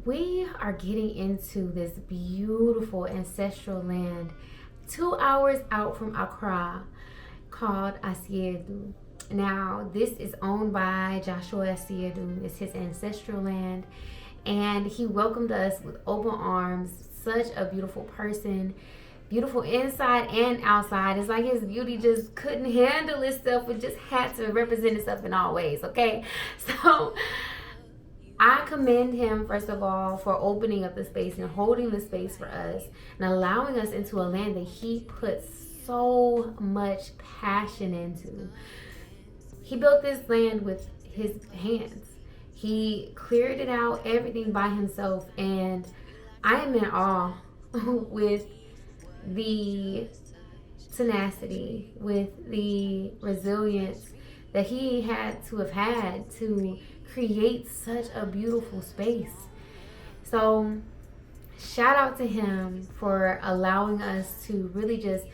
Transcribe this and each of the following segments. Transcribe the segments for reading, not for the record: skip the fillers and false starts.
we are getting into this beautiful ancestral land 2 hours out from Accra called Asiedu. Now, this is owned by Joshua Asiedu. It's his ancestral land, and he welcomed us with open arms. Such a beautiful person, beautiful inside and outside. It's like his beauty just couldn't handle itself. It just had to represent itself in all ways, okay? So I commend him, first of all, for opening up the space and holding the space for us and allowing us into a land that he put so much passion into. He built this land with his hands. He cleared it out, everything by himself, and I am in awe with the tenacity, with the resilience that he had to create such a beautiful space. So shout out to him for allowing us to really just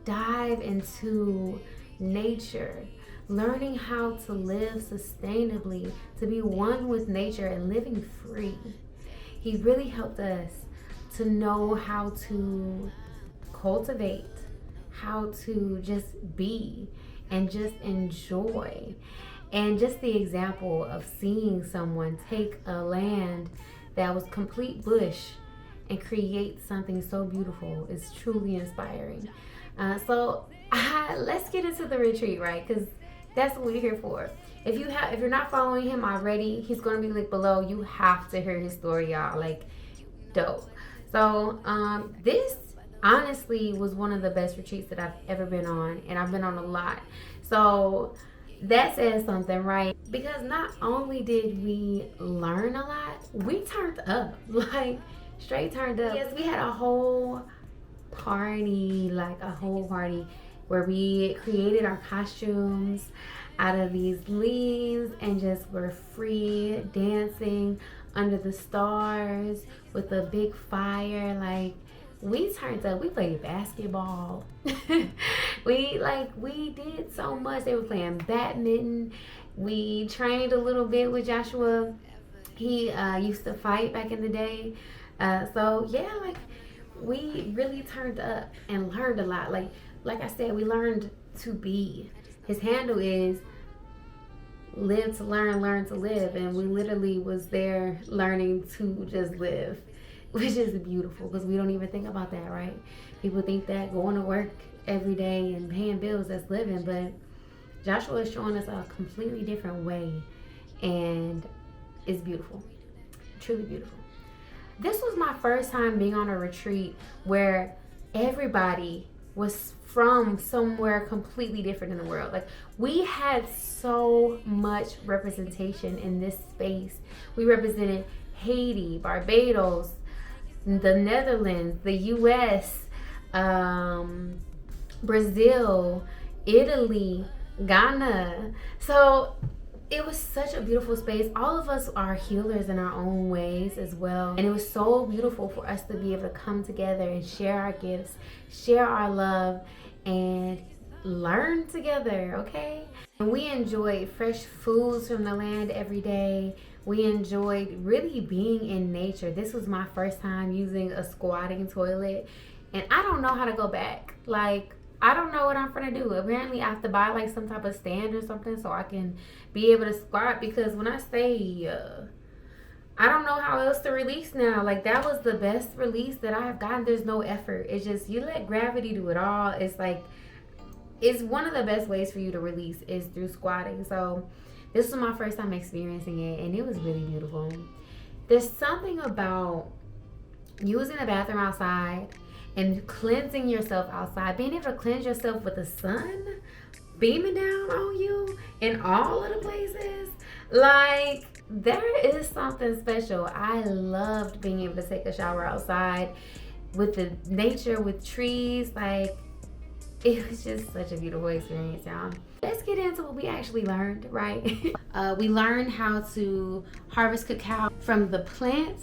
dive into nature, learning how to live sustainably, to be one with nature and living free. He really helped us to know how to cultivate, how to just be and just enjoy. And just the example of seeing someone take a land that was complete bush and create something so beautiful is truly inspiring. Let's get into the retreat, right? Because that's what we're here for. If you're not following him already, he's gonna be linked below. You have to hear his story, y'all. Like, dope. So this honestly was one of the best retreats that I've ever been on, and I've been on a lot. So that says something, right? Because not only did we learn a lot, we turned up, like straight turned up. Yes, we had a whole party where we created our costumes out of these leaves and just were free dancing under the stars with a big fire. Like, we turned up. We played basketball. we did so much. They were playing badminton. We trained a little bit with Joshua. He used to fight back in the day. We really turned up and learned a lot. Like I said, we learned to be. His handle is live to learn to live. And we literally was there learning to just live, which is beautiful because we don't even think about that, right? People think that going to work every day and paying bills, that's living. But Joshua is showing us a completely different way. And it's beautiful. Truly beautiful. This was my first time being on a retreat where everybody was from somewhere completely different in the world. Like, we had so much representation in this space. We represented Haiti, Barbados, the Netherlands, the US, Brazil, Italy, Ghana. So it was such a beautiful space. All of us are healers in our own ways as well. And it was so beautiful for us to be able to come together and share our gifts, share our love, and learn together, okay? And we enjoyed fresh foods from the land every day. We enjoyed really being in nature. This was my first time using a squatting toilet, and I don't know how to go back. Like, I don't know what I'm gonna do. Apparently I have to buy like some type of stand or something so I can be able to squat, because when I say I don't know how else to release now. Like, that was the best release that I have gotten. There's no effort. It's just, you let gravity do it all. It's like, it's one of the best ways for you to release is through squatting. So this was my first time experiencing it, and it was really beautiful. There's something about using a bathroom outside and cleansing yourself outside, being able to cleanse yourself with the sun beaming down on you in all of the places. Like, there is something special. I loved being able to take a shower outside with the nature, with trees. Like, it was just such a beautiful experience, y'all. Let's get into what we actually learned, right? We learned how to harvest cacao from the plant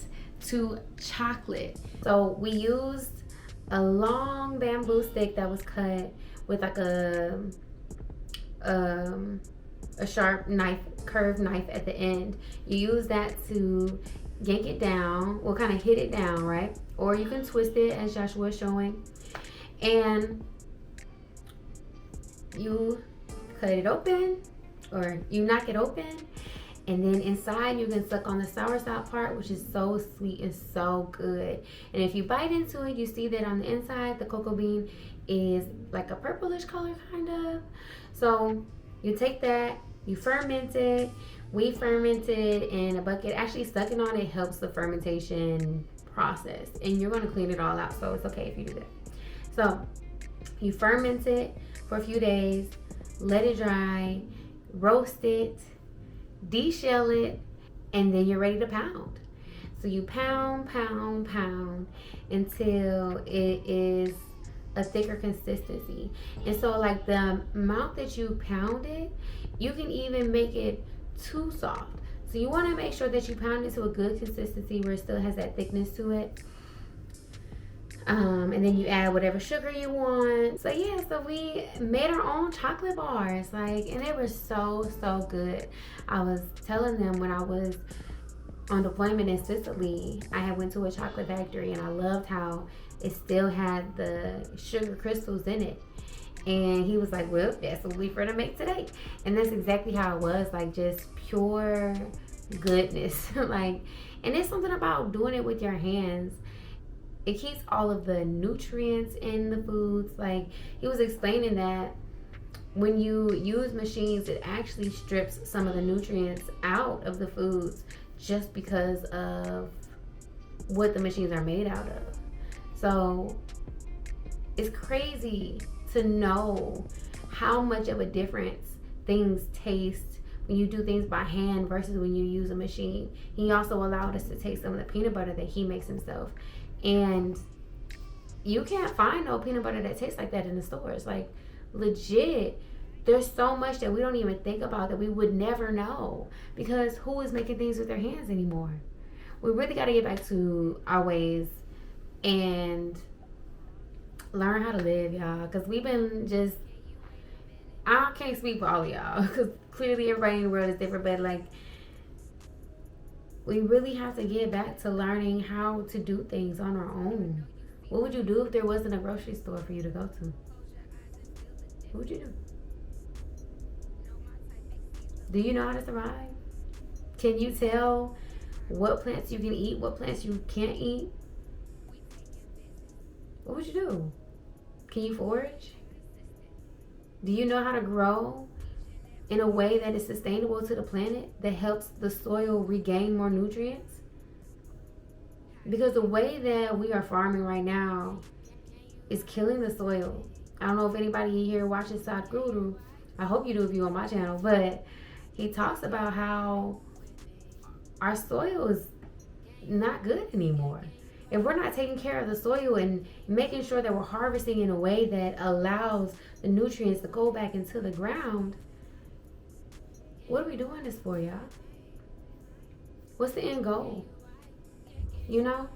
to chocolate. So we used a long bamboo stick that was cut with like a sharp knife, curved knife at the end. You use that to yank it down, or kind of hit it down, right? Or you can twist it as Joshua is showing. And you cut it open, or you knock it open, and then inside you can suck on the soursop part, which is so sweet and so good. And if you bite into it, you see that on the inside the cocoa bean is like a purplish color, kind of. So you take that, you ferment it. We fermented in a bucket. Actually, sucking on it helps the fermentation process, and you're going to clean it all out, so it's okay if you do that. So you ferment it for a few days, let it dry, roast it, de-shell it, and then you're ready to pound. So you pound until it is a thicker consistency. And so like the amount that you pound it, you can even make it too soft. So you want to make sure that you pound it to a good consistency where it still has that thickness to it. And then you add whatever sugar you want. So yeah, so we made our own chocolate bars, like, and they were so good. I was telling them when I was on deployment in Sicily, I had went to a chocolate factory, and I loved how it still had the sugar crystals in it. And he was like, well, that's what we're gonna make today. And that's exactly how it was, like just pure goodness. Like, and it's something about doing it with your hands. It keeps all of the nutrients in the foods. Like, he was explaining that when you use machines, it actually strips some of the nutrients out of the foods just because of what the machines are made out of. So it's crazy to know how much of a difference things taste when you do things by hand versus when you use a machine. He also allowed us to taste some of the peanut butter that he makes himself. And you can't find no peanut butter that tastes like that in the stores. Like, legit, there's so much that we don't even think about that we would never know, because who is making things with their hands anymore? We really got to get back to our ways and learn how to live, y'all, because we've been just, I can't speak for all of y'all because clearly everybody in the world is different, but like, we really have to get back to learning how to do things on our own. What would you do if there wasn't a grocery store for you to go to? What would you do? Do you know how to survive? Can you tell what plants you can eat, what plants you can't eat? What would you do? Can you forage? Do you know how to grow in a way that is sustainable to the planet, that helps the soil regain more nutrients? Because the way that we are farming right now is killing the soil. I don't know if anybody here watches Sadhguru. I hope you do if you're on my channel, but he talks about how our soil is not good anymore. If we're not taking care of the soil and making sure that we're harvesting in a way that allows the nutrients to go back into the ground, what are we doing this for, y'all? What's the end goal? You know?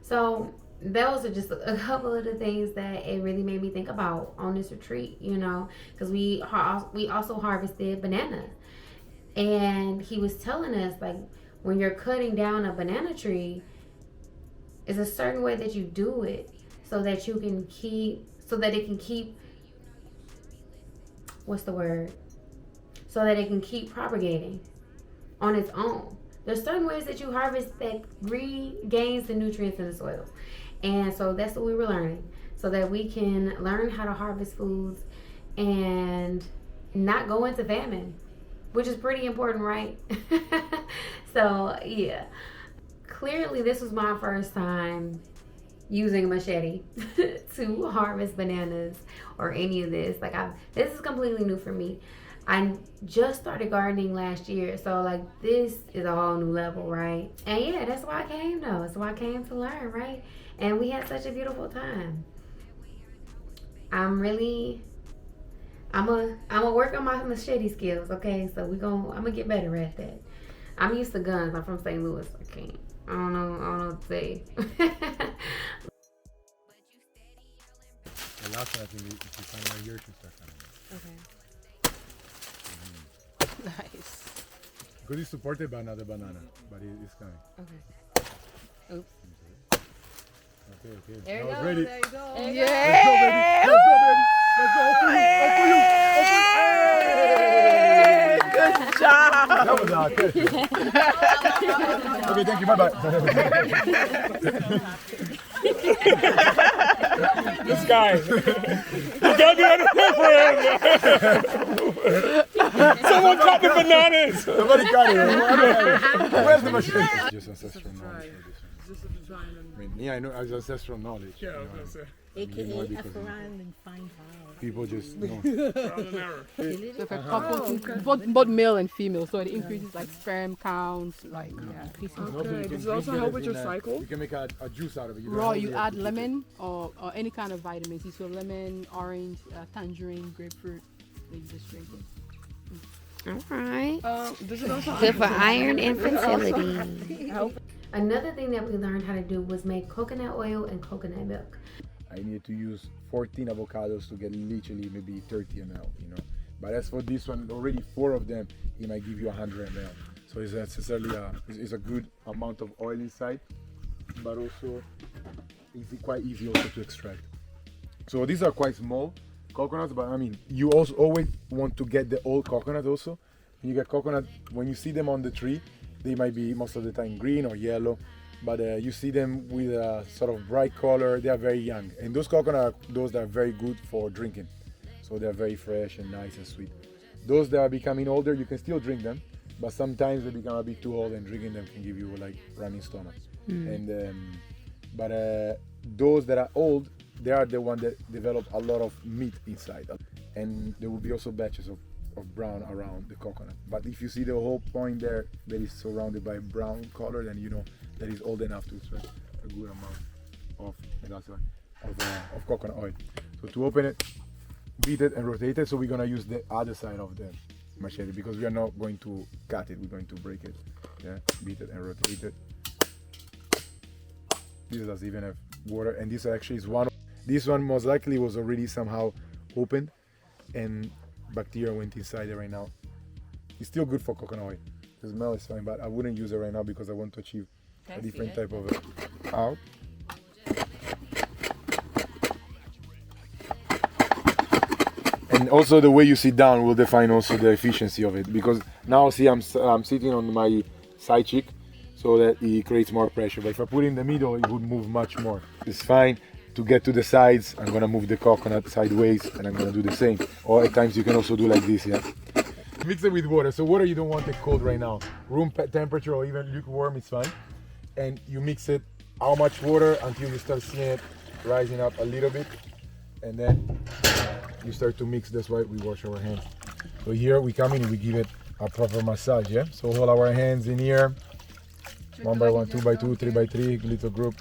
So those are just a couple of the things that it really made me think about on this retreat, you know, because we also harvested banana. And he was telling us, like, when you're cutting down a banana tree, it's a certain way that you do it so that it can keep, what's the word? So that it can keep propagating on its own. There's certain ways that you harvest that regains the nutrients in the soil. And so that's what we were learning, so that we can learn how to harvest foods and not go into famine, which is pretty important, right? So yeah, clearly this was my first time using a machete to harvest bananas or any of this. Like, this is completely new for me. I just started gardening last year, so like, this is a whole new level, right? And yeah, that's why I came though. That's why I came to learn, right? And we had such a beautiful time. I'm gonna work on my machete skills, okay? So I'm gonna get better at that. I'm used to guns. I'm from St. Louis. I don't know what to say. El also, if you find out yours, you start coming. Okay. Nice. Because it's supported by another banana, but it's coming. Okay. Oops. Okay. There you Now it's go. ready. There you go. Let's go, baby. Let's go, baby. Let's go. All for you. Good job. That was our catch. Okay, thank you. Bye-bye. This guy. You got the other friend. Someone cut the bananas. Somebody got it. Where's the machine? Just ancestral knowledge. Yeah, I know as ancestral knowledge. Yeah, I was gonna say. AKA because Afaran and Fine How. people just know. Trial and error. So if a couple, both male and female, so it increases like sperm counts, like Okay, does it also help with your cycle? You can make a juice out of it. raw. You add lemon or any kind of vitamins. So lemon, orange, tangerine, grapefruit. Then you just drink it. All right. Does it also Good for iron and fertility. help? Another thing that we learned how to do was make coconut oil and coconut milk. I need to use 14 avocados to get literally maybe 30 ml, you know. But as for this one, already 4 of them, it might give you 100 ml. So it's necessarily it's a good amount of oil inside, but also it's quite easy also to extract. So these are quite small coconuts, but I mean, you also always want to get the old coconut also. When you get coconut, when you see them on the tree, they might be most of the time green or yellow, but you see them with a sort of bright color. They are very young, and those coconut are those that are very good for drinking. So they're very fresh and nice and sweet. Those that are becoming older, you can still drink them, but sometimes they become a bit too old, and drinking them can give you like running stomach. And but those that are old, they are the ones that develop a lot of meat inside, and there will be also batches of brown around the coconut. But if you see the whole point there that is surrounded by brown color, then you know that is old enough to extract a good amount of coconut oil. So to open it, beat it and rotate it. So we're gonna use the other side of the machete because we are not going to cut it, we're going to break it. Yeah, beat it and rotate it. This doesn't even have water, and this actually is this one most likely was already somehow opened and bacteria went inside it right now. It's still good for coconut oil. The smell is fine, but I wouldn't use it right now because I want to achieve a different type of out. And also the way you sit down will define also the efficiency of it, because now see I'm sitting on my side cheek so that it creates more pressure, but if I put it in the middle it would move much more. It's fine. To get to the sides, I'm gonna move the coconut sideways and I'm gonna do the same. Or at times you can also do like this, yeah? Mix it with water. So water you don't want it cold right now. Room temperature or even lukewarm is fine. And you mix it, how much water until you start seeing it rising up a little bit. And then you start to mix, that's why we wash our hands. So here we come in and we give it a proper massage, yeah? So hold our hands in here, 1 by 1, 2 by 2, 3 by 3, little group.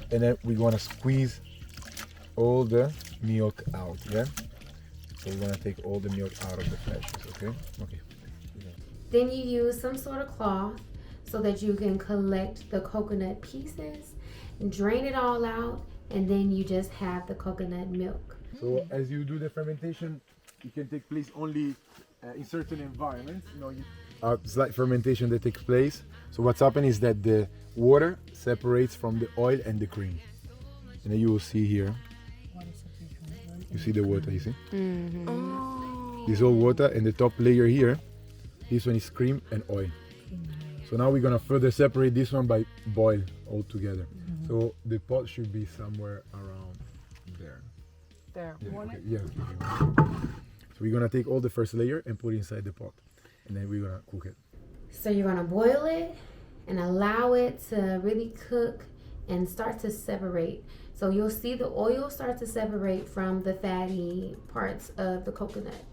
And then we're gonna squeeze all the milk out, yeah? So we're gonna take all the milk out of the fleshes, okay? Okay. Then you use some sort of cloth so that you can collect the coconut pieces, drain it all out, and then you just have the coconut milk. So as you do the fermentation, it can take place only in certain environments. You know, slight fermentation that takes place. So what's happening is that the water separates from the oil and the cream. And then you will see here. You see the water, you see? This all water, and the top layer here, this one is cream and oil. So now we're gonna further separate this one by boil all together. So the pot should be somewhere around there. There. Yeah, okay. Yes. So we're gonna take all the first layer and put it inside the pot, and then we're gonna cook it. So you're gonna boil it and allow it to really cook and start to separate. So you'll see the oil start to separate from the fatty parts of the coconut.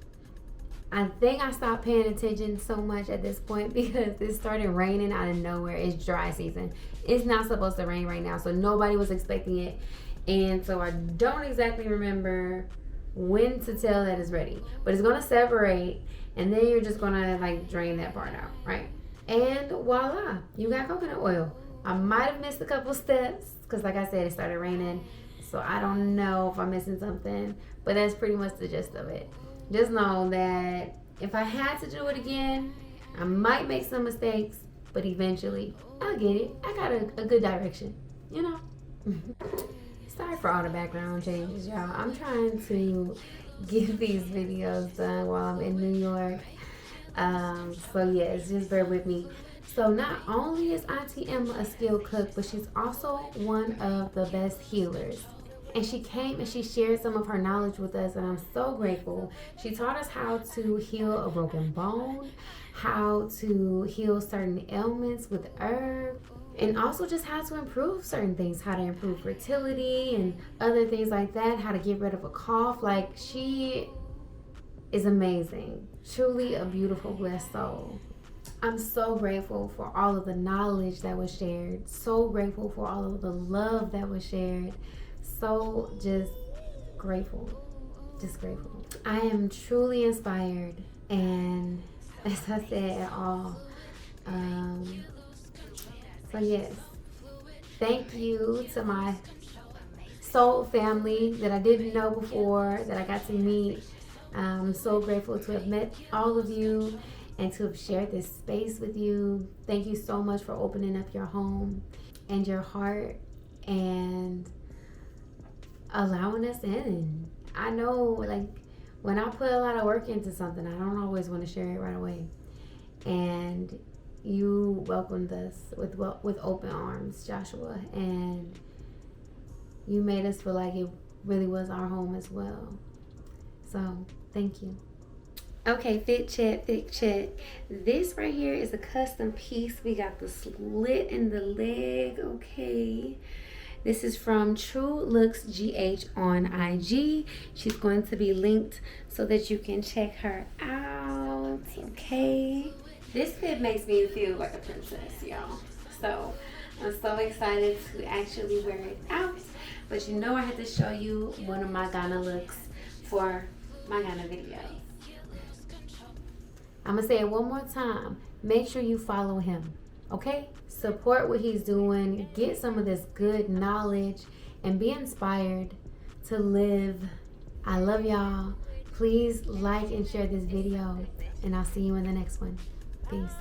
I think I stopped paying attention so much at this point because it started raining out of nowhere. It's dry season. It's not supposed to rain right now, so nobody was expecting it. And so I don't exactly remember when to tell that it's ready. But it's gonna separate, and then you're just gonna like drain that part out, right? And voila, you got coconut oil. I might have missed a couple steps because like I said, it started raining. So I don't know if I'm missing something, but that's pretty much the gist of it. Just know that if I had to do it again, I might make some mistakes, but eventually I'll get it. I got a good direction, you know? Sorry for all the background changes, y'all. I'm trying to get these videos done while I'm in New York. So yes, just bear with me. So not only is Auntie Emma a skilled cook, but she's also one of the best healers. And she came and she shared some of her knowledge with us, and I'm so grateful. She taught us how to heal a broken bone, how to heal certain ailments with herbs, and also just how to improve certain things, how to improve fertility and other things like that, how to get rid of a cough. Like, she is amazing. Truly a beautiful, blessed soul. I'm so grateful for all of the knowledge that was shared. So grateful for all of the love that was shared. So just grateful. Just grateful. I am truly inspired, and as I said, all. So yes, thank you to my soul family that I didn't know before, that I got to meet. I'm so grateful to have met all of you and to have shared this space with you. Thank you so much for opening up your home and your heart and allowing us in. I know, like, when I put a lot of work into something, I don't always want to share it right away. And you welcomed us with open arms, Joshua, and you made us feel like it really was our home as well. So thank you. Okay, fit check. This right here is a custom piece. We got the slit in the leg. Okay, this is from True Looks GH on IG. She's going to be linked so that you can check her out. Okay, this fit makes me feel like a princess, y'all. So I'm so excited to actually wear it out. But you know, I had to show you one of my Ghana looks for my Ghana video. I'm gonna say it one more time. Make sure you follow him, okay? Support what he's doing. Get some of this good knowledge and be inspired to live. I love y'all. Please like and share this video, and I'll see you in the next one. Peace.